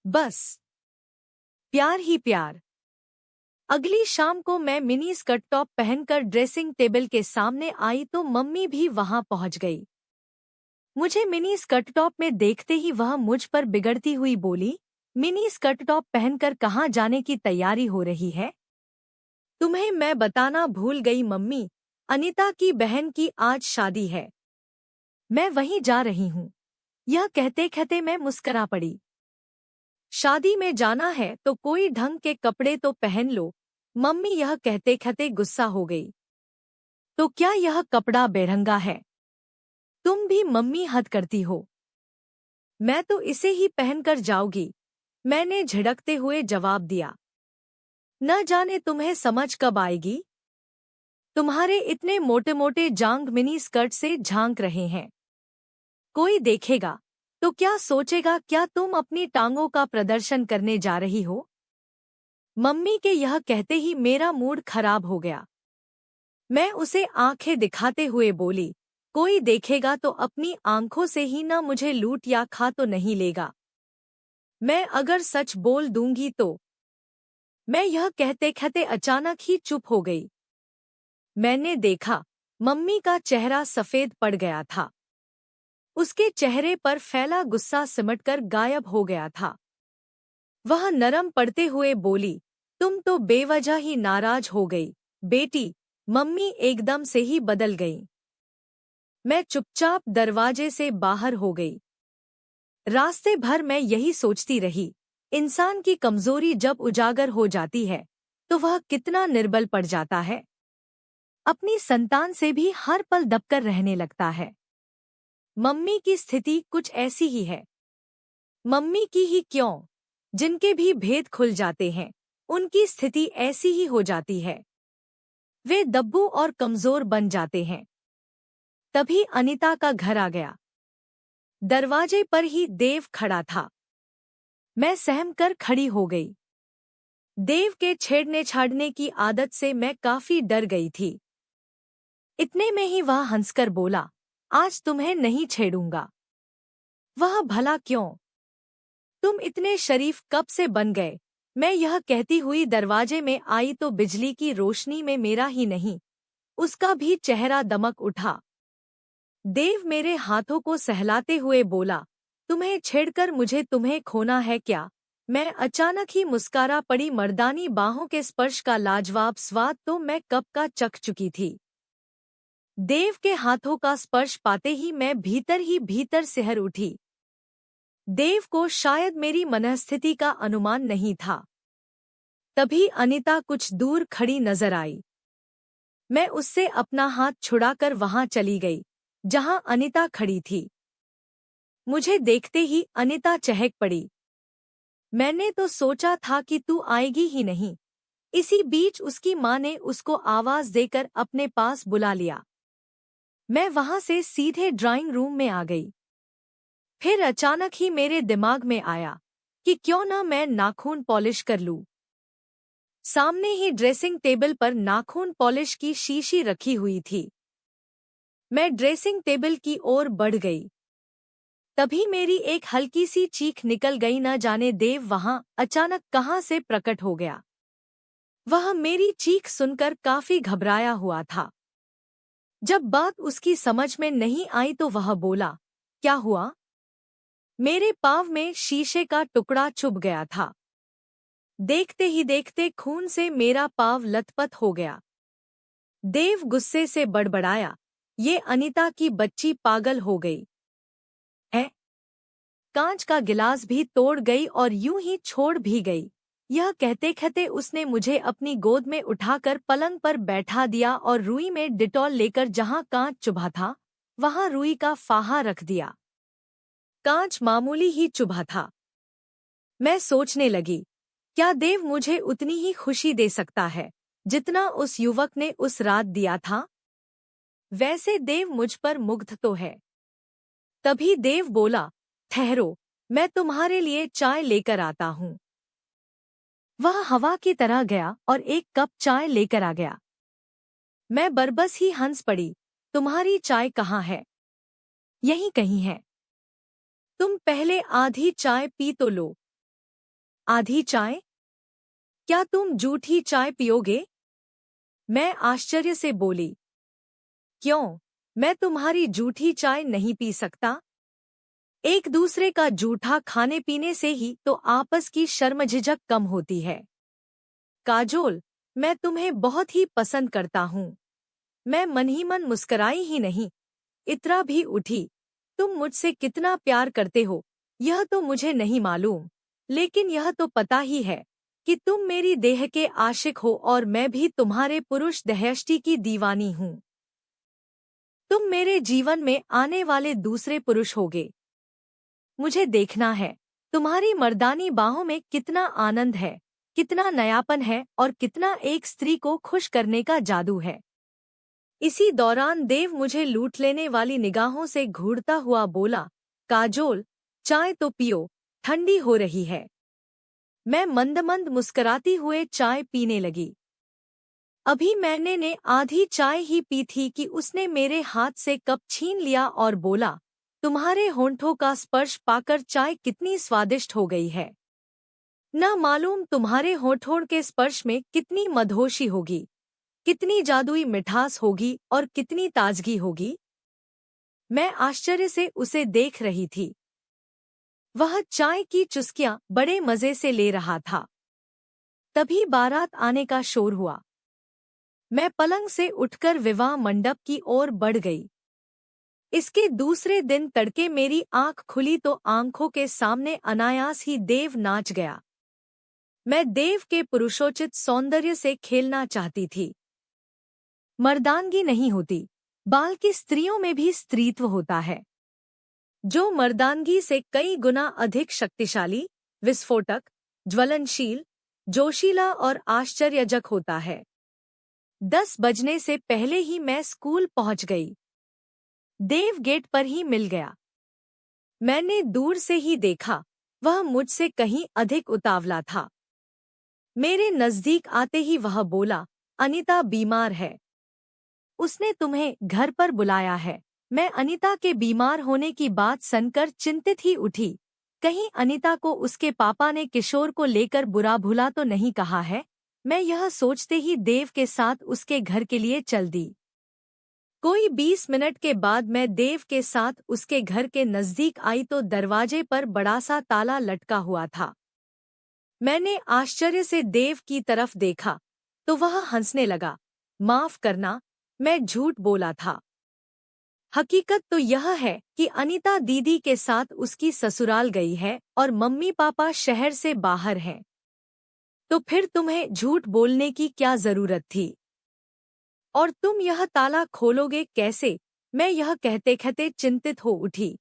बस प्यार ही प्यार। अगली शाम को मैं मिनी स्कर्ट टॉप पहनकर ड्रेसिंग टेबल के सामने आई तो मम्मी भी वहां पहुंच गई। मुझे मिनी स्कर्ट टॉप में देखते ही वह मुझ पर बिगड़ती हुई बोली, मिनी स्कर्ट टॉप पहनकर कहाँ जाने की तैयारी हो रही है? तुम्हें मैं बताना भूल गई मम्मी, अनीता की बहन की आज शादी है। मैं वहीं जा रही हूँ। यह कहते कहते मैं मुस्करा पड़ी। शादी में जाना है तो कोई ढंग के कपड़े तो पहन लो। मम्मी यह कहते कहते गुस्सा हो गई। तो क्या यह कपड़ा बेरंगा है? तुम भी मम्मी हद करती हो। मैं तो इसे ही पहनकर जाऊंगी, मैंने झिड़कते हुए जवाब दिया। न जाने तुम्हें समझ कब आएगी। तुम्हारे इतने मोटे मोटे जांग मिनी स्कर्ट से झांक रहे हैं। कोई देखेगा तो क्या सोचेगा? क्या तुम अपनी टांगों का प्रदर्शन करने जा रही हो? मम्मी के यह कहते ही मेरा मूड खराब हो गया। मैं उसे आंखें दिखाते हुए बोली, कोई देखेगा तो अपनी आंखों से ही ना मुझे लूट या खा तो नहीं लेगा। मैं अगर सच बोल दूंगी तो। मैं यह कहते कहते अचानक ही चुप हो गई। मैंने देखा मम्मी का चेहरा सफेद पड़ गया था। उसके चेहरे पर फैला गुस्सा सिमटकर गायब हो गया था। वह नरम पड़ते हुए बोली, तुम तो बेवजह ही नाराज हो गई बेटी। मम्मी एकदम से ही बदल गई। मैं चुपचाप दरवाजे से बाहर हो गई। रास्ते भर मैं यही सोचती रही, इंसान की कमजोरी जब उजागर हो जाती है तो वह कितना निर्बल पड़ जाता है। अपनी संतान से भी हर पल दबकर रहने लगता है। मम्मी की स्थिति कुछ ऐसी ही है। मम्मी की ही क्यों, जिनके भी भेद खुल जाते हैं उनकी स्थिति ऐसी ही हो जाती है। वे दब्बू और कमजोर बन जाते हैं। तभी अनीता का घर आ गया। दरवाजे पर ही देव खड़ा था। मैं सहम कर खड़ी हो गई। देव के छेड़ने छाड़ने की आदत से मैं काफी डर गई थी। इतने में ही वह हंसकर बोला, आज तुम्हें नहीं छेड़ूंगा। वह भला क्यों? तुम इतने शरीफ कब से बन गए? मैं यह कहती हुई दरवाजे में आई तो बिजली की रोशनी में मेरा ही नहीं, उसका भी चेहरा दमक उठा। देव मेरे हाथों को सहलाते हुए बोला, तुम्हें छेड़कर मुझे तुम्हें खोना है क्या? मैं अचानक ही मुस्कुरा पड़ी। मर्दानी बाहों के स्पर्श का लाजवाब स्वाद तो मैं कब का चख चुकी थी। देव के हाथों का स्पर्श पाते ही मैं भीतर ही भीतर सिहर उठी। देव को शायद मेरी मनःस्थिति का अनुमान नहीं था। तभी अनीता कुछ दूर खड़ी नजर आई। मैं उससे अपना हाथ छुड़ाकर वहां चली गई जहां अनीता खड़ी थी। मुझे देखते ही अनीता चहक पड़ी। मैंने तो सोचा था कि तू आएगी ही नहीं। इसी बीच उसकी माँ ने उसको आवाज देकर अपने पास बुला लिया। मैं वहां से सीधे ड्राइंग रूम में आ गई। फिर अचानक ही मेरे दिमाग में आया कि क्यों ना मैं नाखून पॉलिश कर लूं। सामने ही ड्रेसिंग टेबल पर नाखून पॉलिश की शीशी रखी हुई थी। मैं ड्रेसिंग टेबल की ओर बढ़ गई। तभी मेरी एक हल्की सी चीख निकल गई। न जाने देव वहां अचानक कहां से प्रकट हो गया। वह मेरी चीख सुनकर काफी घबराया हुआ था। जब बात उसकी समझ में नहीं आई तो वह बोला, क्या हुआ? मेरे पाँव में शीशे का टुकड़ा चुभ गया था। देखते ही देखते खून से मेरा पाँव लथपथ हो गया। देव गुस्से से बड़बड़ाया, ये अनीता की बच्ची पागल हो गई है। कांच का गिलास भी तोड़ गई और यूं ही छोड़ भी गई। यह कहते कहते उसने मुझे अपनी गोद में उठाकर पलंग पर बैठा दिया और रुई में डिटॉल लेकर जहां कांच चुभा था वहां रुई का फाहा रख दिया। कांच मामूली ही चुभा था। मैं सोचने लगी, क्या देव मुझे उतनी ही खुशी दे सकता है जितना उस युवक ने उस रात दिया था? वैसे देव मुझ पर मुग्ध तो है। तभी देव बोला, ठहरो, मैं तुम्हारे लिए चाय लेकर आता हूँ। वह हवा की तरह गया और एक कप चाय लेकर आ गया। मैं बरबस ही हंस पड़ी, तुम्हारी चाय कहाँ है? यहीं कहीं है। तुम पहले आधी चाय पी तो लो। आधी चाय? क्या तुम जूठी चाय पियोगे? मैं आश्चर्य से बोली। क्यों? मैं तुम्हारी जूठी चाय नहीं पी सकता। एक दूसरे का जूठा खाने पीने से ही तो आपस की शर्मझिझक कम होती है। काजोल, मैं तुम्हें बहुत ही पसंद करता हूँ। मैं मन ही मन मुस्कराई ही नहीं, इतरा भी उठी। तुम मुझसे कितना प्यार करते हो यह तो मुझे नहीं मालूम, लेकिन यह तो पता ही है कि तुम मेरी देह के आशिक हो और मैं भी तुम्हारे पुरुष दहेष्टि की दीवानी हूँ। तुम मेरे जीवन में आने वाले दूसरे पुरुष होगे। मुझे देखना है तुम्हारी मर्दानी बाहों में कितना आनंद है, कितना नयापन है और कितना एक स्त्री को खुश करने का जादू है। इसी दौरान देव मुझे लूट लेने वाली निगाहों से घूरता हुआ बोला, काजोल, चाय तो पियो, ठंडी हो रही है। मैं मंद मंद मुस्कराती हुए चाय पीने लगी। अभी मैंने ने आधी चाय ही पी थी कि उसने मेरे हाथ से कप छीन लिया और बोला, तुम्हारे होंठों का स्पर्श पाकर चाय कितनी स्वादिष्ट हो गई है। न मालूम तुम्हारे होंठों के स्पर्श में कितनी मधोशी होगी, कितनी जादुई मिठास होगी और कितनी ताजगी होगी। मैं आश्चर्य से उसे देख रही थी। वह चाय की चुस्कियां बड़े मजे से ले रहा था। तभी बारात आने का शोर हुआ। मैं पलंग से उठकर विवाह मंडप की ओर बढ़ गई। इसके दूसरे दिन तड़के मेरी आंख खुली तो आंखों के सामने अनायास ही देव नाच गया। मैं देव के पुरुषोचित सौंदर्य से खेलना चाहती थी। मर्दानगी नहीं होती, बल्कि स्त्रियों में भी स्त्रीत्व होता है, जो मर्दानगी से कई गुना अधिक शक्तिशाली, विस्फोटक, ज्वलनशील, जोशीला और आश्चर्यजनक होता है। 10 बजने से पहले ही मैं स्कूल पहुंच गई। देव गेट पर ही मिल गया। मैंने दूर से ही देखा, वह मुझसे कहीं अधिक उतावला था। मेरे नजदीक आते ही वह बोला, अनीता बीमार है। उसने तुम्हें घर पर बुलाया है। मैं अनीता के बीमार होने की बात सुनकर चिंतित ही उठी। कहीं अनीता को उसके पापा ने किशोर को लेकर बुरा भुला तो नहीं कहा है। मैं यह सोचते ही देव के साथ उसके घर के लिए चल दी। कोई 20 मिनट के बाद मैं देव के साथ उसके घर के नजदीक आई तो दरवाजे पर बड़ा सा ताला लटका हुआ था। मैंने आश्चर्य से देव की तरफ देखा तो वह हंसने लगा। माफ करना, मैं झूठ बोला था। हकीकत तो यह है कि अनीता दीदी के साथ उसकी ससुराल गई है और मम्मी पापा शहर से बाहर हैं। तो फिर तुम्हें झूठ बोलने की क्या जरूरत थी? और तुम यह ताला खोलोगे कैसे? मैं यह कहते कहते चिंतित हो उठी।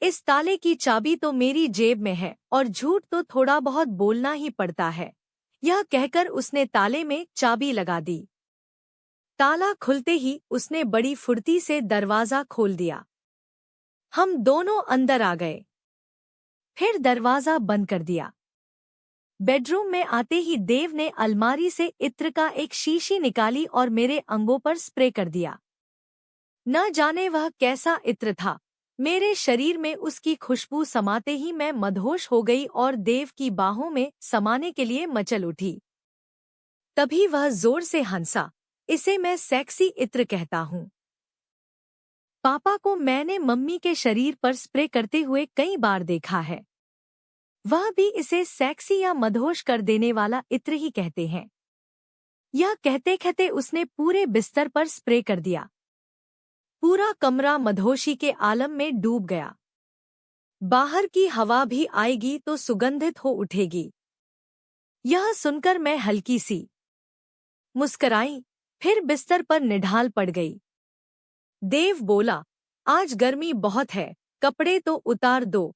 इस ताले की चाबी तो मेरी जेब में है और झूठ तो थोड़ा बहुत बोलना ही पड़ता है। यह कहकर उसने ताले में चाबी लगा दी। ताला खुलते ही उसने बड़ी फुर्ती से दरवाजा खोल दिया। हम दोनों अंदर आ गए, फिर दरवाजा बंद कर दिया। बेडरूम में आते ही देव ने अलमारी से इत्र का एक शीशी निकाली और मेरे अंगों पर स्प्रे कर दिया। न जाने वह कैसा इत्र था, मेरे शरीर में उसकी खुशबू समाते ही मैं मदहोश हो गई और देव की बाहों में समाने के लिए मचल उठी। तभी वह जोर से हंसा। इसे मैं सेक्सी इत्र कहता हूँ। पापा को मैंने मम्मी के शरीर पर स्प्रे करते हुए कई बार देखा है। वह भी इसे सेक्सी या मदहोश कर देने वाला इत्र ही कहते हैं। यह कहते कहते उसने पूरे बिस्तर पर स्प्रे कर दिया। पूरा कमरा मदहोशी के आलम में डूब गया। बाहर की हवा भी आएगी तो सुगंधित हो उठेगी। यह सुनकर मैं हल्की सी मुस्कराई, फिर बिस्तर पर निढाल पड़ गई। देव बोला, आज गर्मी बहुत है, कपड़े तो उतार दो।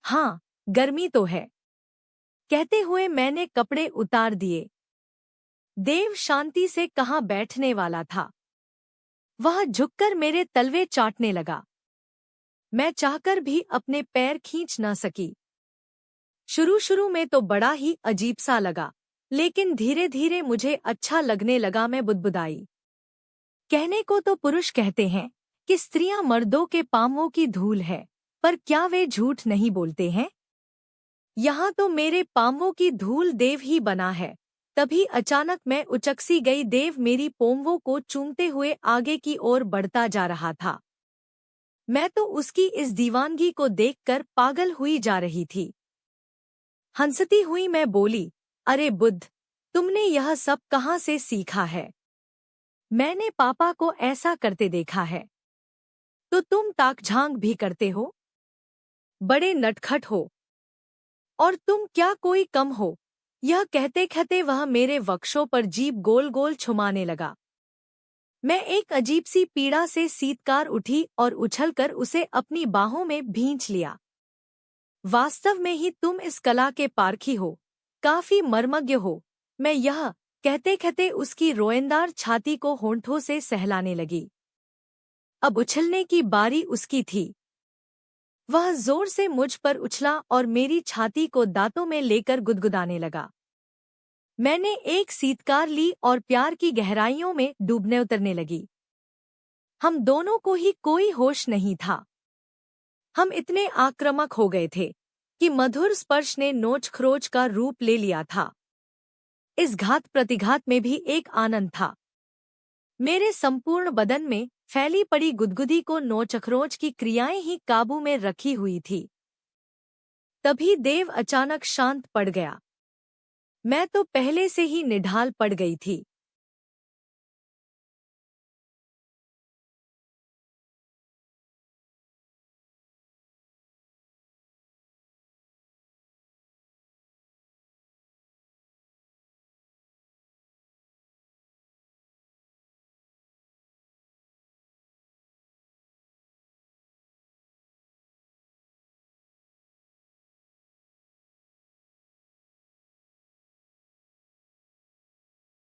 हाँ, गर्मी तो है। कहते हुए मैंने कपड़े उतार दिए। देव शांति से कहाँ बैठने वाला था, वह झुककर मेरे तलवे चाटने लगा। मैं चाहकर भी अपने पैर खींच न सकी। शुरू शुरू में तो बड़ा ही अजीब सा लगा, लेकिन धीरे धीरे मुझे अच्छा लगने लगा। मैं बुदबुदाई। कहने को तो पुरुष कहते हैं कि स्त्रियां मर्दों के पांवों की धूल है, पर क्या वे झूठ नहीं बोलते हैं? यहाँ तो मेरे पांवों की धूल देव ही बना है। तभी अचानक मैं उचकसी गई। देव मेरी पोंवों को चूमते हुए आगे की ओर बढ़ता जा रहा था। मैं तो उसकी इस दीवानगी को देखकर पागल हुई जा रही थी। हंसती हुई मैं बोली, अरे बुद्ध, तुमने यह सब कहाँ से सीखा है? मैंने पापा को ऐसा करते देखा है। तो तुम ताक-झांक भी करते हो? बड़े नटखट हो। और तुम क्या कोई कम हो? यह कहते कहते वह मेरे वक्षों पर जीभ गोल गोल छुमाने लगा। मैं एक अजीब सी पीड़ा से सीतकार उठी और उछलकर उसे अपनी बाहों में भींच लिया। वास्तव में ही तुम इस कला के पारखी हो, काफी मर्मज्ञ हो। मैं यह कहते कहते उसकी रोएंदार छाती को होंठों से सहलाने लगी। अब उछलने की बारी उसकी थी। वह जोर से मुझ पर उछला और मेरी छाती को दांतों में लेकर गुदगुदाने लगा। मैंने एक सीतकार ली और प्यार की गहराइयों में डूबने उतरने लगी। हम दोनों को ही कोई होश नहीं था। हम इतने आक्रामक हो गए थे कि मधुर स्पर्श ने नोच खरोच का रूप ले लिया था। इस घात प्रतिघात में भी एक आनंद था। मेरे संपूर्ण बदन में फैली पड़ी गुदगुदी को नोचखरोच की क्रियाएं ही काबू में रखी हुई थी। तभी देव अचानक शांत पड़ गया। मैं तो पहले से ही निढाल पड़ गई थी।